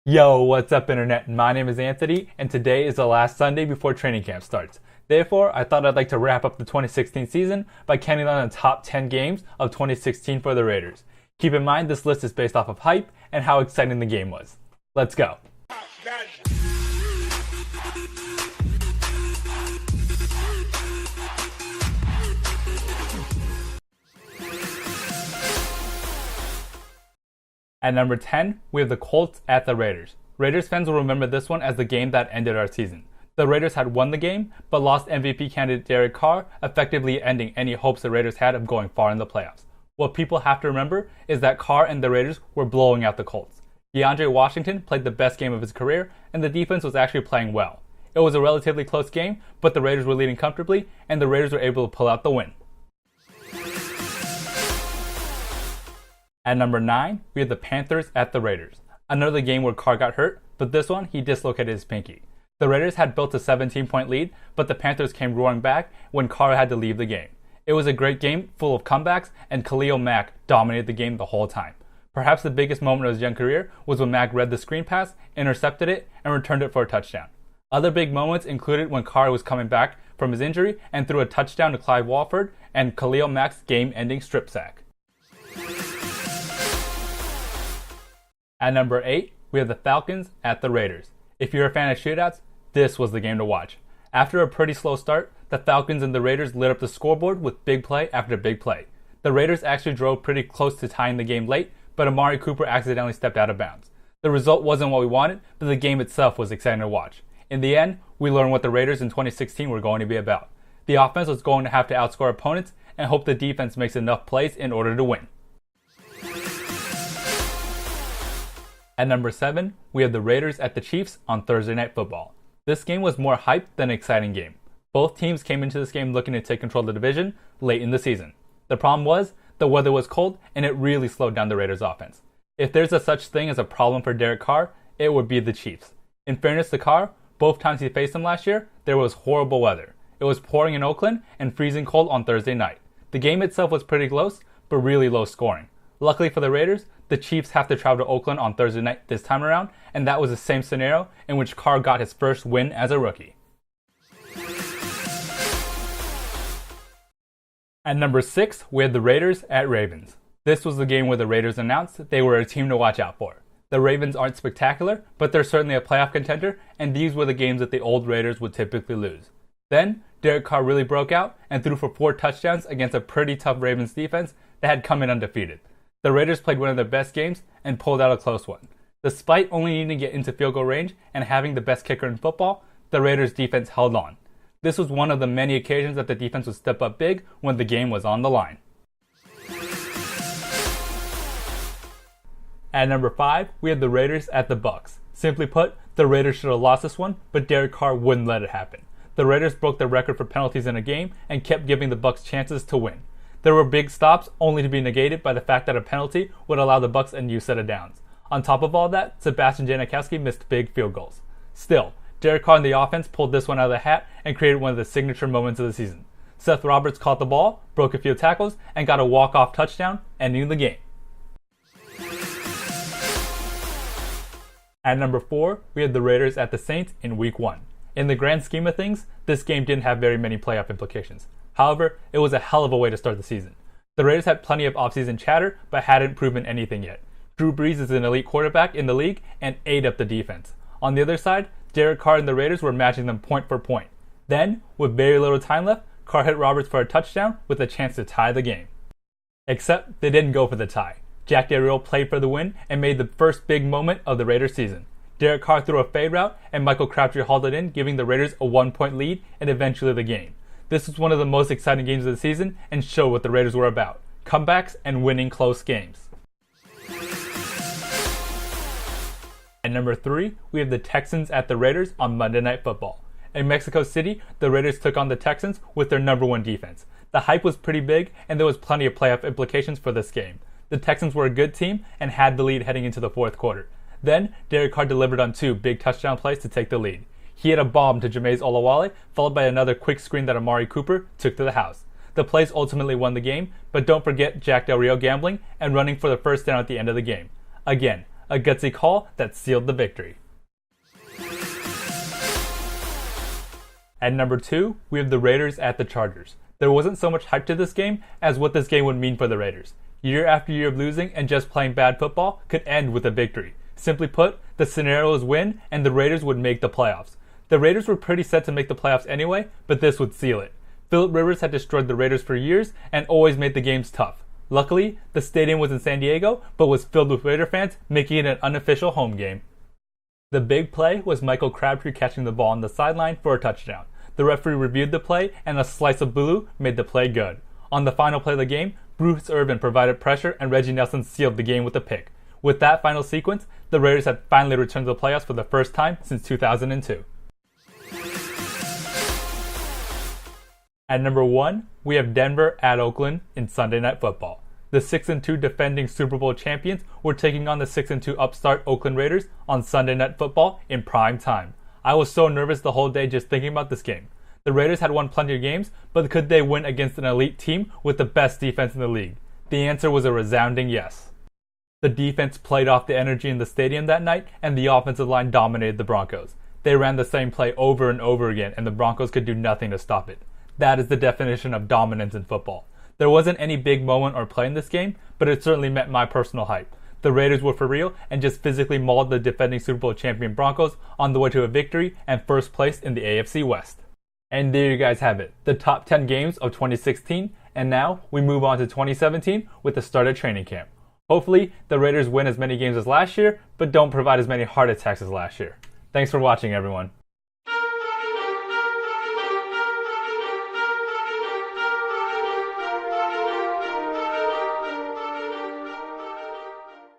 Yo, what's up internet? My name is Anthony, and today is the last Sunday before training camp starts. Therefore, I thought I'd like to wrap up the 2016 season by counting down the top 10 games of 2016 for the Raiders. Keep in mind this list is based off of hype and how exciting the game was. Let's go. At number 10, we have the Colts at the Raiders. Raiders fans will remember this one as the game that ended our season. The Raiders had won the game, but lost MVP candidate Derek Carr, effectively ending any hopes the Raiders had of going far in the playoffs. What people have to remember is that Carr and the Raiders were blowing out the Colts. DeAndre Washington played the best game of his career, and the defense was actually playing well. It was a relatively close game, but the Raiders were leading comfortably, and the Raiders were able to pull out the win. At number 9, we have the Panthers at the Raiders. Another game where Carr got hurt, but this one he dislocated his pinky. The Raiders had built a 17-point lead, but the Panthers came roaring back when Carr had to leave the game. It was a great game full of comebacks, and Khalil Mack dominated the game the whole time. Perhaps the biggest moment of his young career was when Mack read the screen pass, intercepted it, and returned it for a touchdown. Other big moments included when Carr was coming back from his injury and threw a touchdown to Clive Walford and Khalil Mack's game-ending strip sack. At number 8, we have the Falcons at the Raiders. If you're a fan of shootouts, this was the game to watch. After a pretty slow start, the Falcons and the Raiders lit up the scoreboard with big play after big play. The Raiders actually drove pretty close to tying the game late, but Amari Cooper accidentally stepped out of bounds. The result wasn't what we wanted, but the game itself was exciting to watch. In the end, we learned what the Raiders in 2016 were going to be about. The offense was going to have to outscore opponents and hope the defense makes enough plays in order to win. At number 7, we have the Raiders at the Chiefs on Thursday Night Football. This game was more hype than an exciting game. Both teams came into this game looking to take control of the division late in the season. The problem was, the weather was cold and it really slowed down the Raiders' offense. If there's a such thing as a problem for Derek Carr, it would be the Chiefs. In fairness to Carr, both times he faced them last year, there was horrible weather. It was pouring in Oakland and freezing cold on Thursday night. The game itself was pretty close, but really low scoring. Luckily for the Raiders, the Chiefs have to travel to Oakland on Thursday night this time around, and that was the same scenario in which Carr got his first win as a rookie. At number 6, we had the Raiders at Ravens. This was the game where the Raiders announced that they were a team to watch out for. The Ravens aren't spectacular, but they're certainly a playoff contender, and these were the games that the old Raiders would typically lose. Then, Derek Carr really broke out and threw for 4 touchdowns against a pretty tough Ravens defense that had come in undefeated. The Raiders played one of their best games and pulled out a close one. Despite only needing to get into field goal range and having the best kicker in football, the Raiders defense held on. This was one of the many occasions that the defense would step up big when the game was on the line. At number 5, we have the Raiders at the Bucks. Simply put, the Raiders should have lost this one, but Derek Carr wouldn't let it happen. The Raiders broke the record for penalties in a game and kept giving the Bucks chances to win. There were big stops only to be negated by the fact that a penalty would allow the Bucks a new set of downs. On top of all that, Sebastian Janikowski missed big field goals. Still, Derek Carr and the offense pulled this one out of the hat and created one of the signature moments of the season. Seth Roberts caught the ball, broke a few tackles, and got a walk-off touchdown, ending the game. At number 4, we had the Raiders at the Saints in Week 1. In the grand scheme of things, this game didn't have very many playoff implications. However, it was a hell of a way to start the season. The Raiders had plenty of offseason chatter, but hadn't proven anything yet. Drew Brees is an elite quarterback in the league and ate up the defense. On the other side, Derek Carr and the Raiders were matching them point for point. Then, with very little time left, Carr hit Roberts for a touchdown with a chance to tie the game. Except, they didn't go for the tie. Jack Del Rio played for the win and made the first big moment of the Raiders season. Derek Carr threw a fade route and Michael Crabtree hauled it in, giving the Raiders a 1-point lead and eventually the game. This was one of the most exciting games of the season and showed what the Raiders were about: comebacks and winning close games. At number 3, we have the Texans at the Raiders on Monday Night Football. In Mexico City, the Raiders took on the Texans with their number 1 defense. The hype was pretty big and there was plenty of playoff implications for this game. The Texans were a good team and had the lead heading into the fourth quarter. Then, Derek Carr delivered on 2 big touchdown plays to take the lead. He hit a bomb to Jameis Olawale, followed by another quick screen that Amari Cooper took to the house. The plays ultimately won the game, but don't forget Jack Del Rio gambling and running for the first down at the end of the game. Again, a gutsy call that sealed the victory. At number 2, we have the Raiders at the Chargers. There wasn't so much hype to this game as what this game would mean for the Raiders. Year after year of losing and just playing bad football could end with a victory. Simply put, the scenario was win and the Raiders would make the playoffs. The Raiders were pretty set to make the playoffs anyway, but this would seal it. Philip Rivers had destroyed the Raiders for years and always made the games tough. Luckily, the stadium was in San Diego, but was filled with Raider fans, making it an unofficial home game. The big play was Michael Crabtree catching the ball on the sideline for a touchdown. The referee reviewed the play, and a slice of blue made the play good. On the final play of the game, Bruce Irvin provided pressure and Reggie Nelson sealed the game with a pick. With that final sequence, the Raiders had finally returned to the playoffs for the first time since 2002. At number 1, we have Denver at Oakland in Sunday Night Football. The 6-2 defending Super Bowl champions were taking on the 6-2 upstart Oakland Raiders on Sunday Night Football in prime time. I was so nervous the whole day just thinking about this game. The Raiders had won plenty of games, but could they win against an elite team with the best defense in the league? The answer was a resounding yes. The defense played off the energy in the stadium that night, and the offensive line dominated the Broncos. They ran the same play over and over again, and the Broncos could do nothing to stop it. That is the definition of dominance in football. There wasn't any big moment or play in this game, but it certainly met my personal hype. The Raiders were for real and just physically mauled the defending Super Bowl champion Broncos on the way to a victory and first place in the AFC West. And there you guys have it, the top 10 games of 2016, and now we move on to 2017 with the start of training camp. Hopefully, the Raiders win as many games as last year, but don't provide as many heart attacks as last year. Thanks for watching, everyone.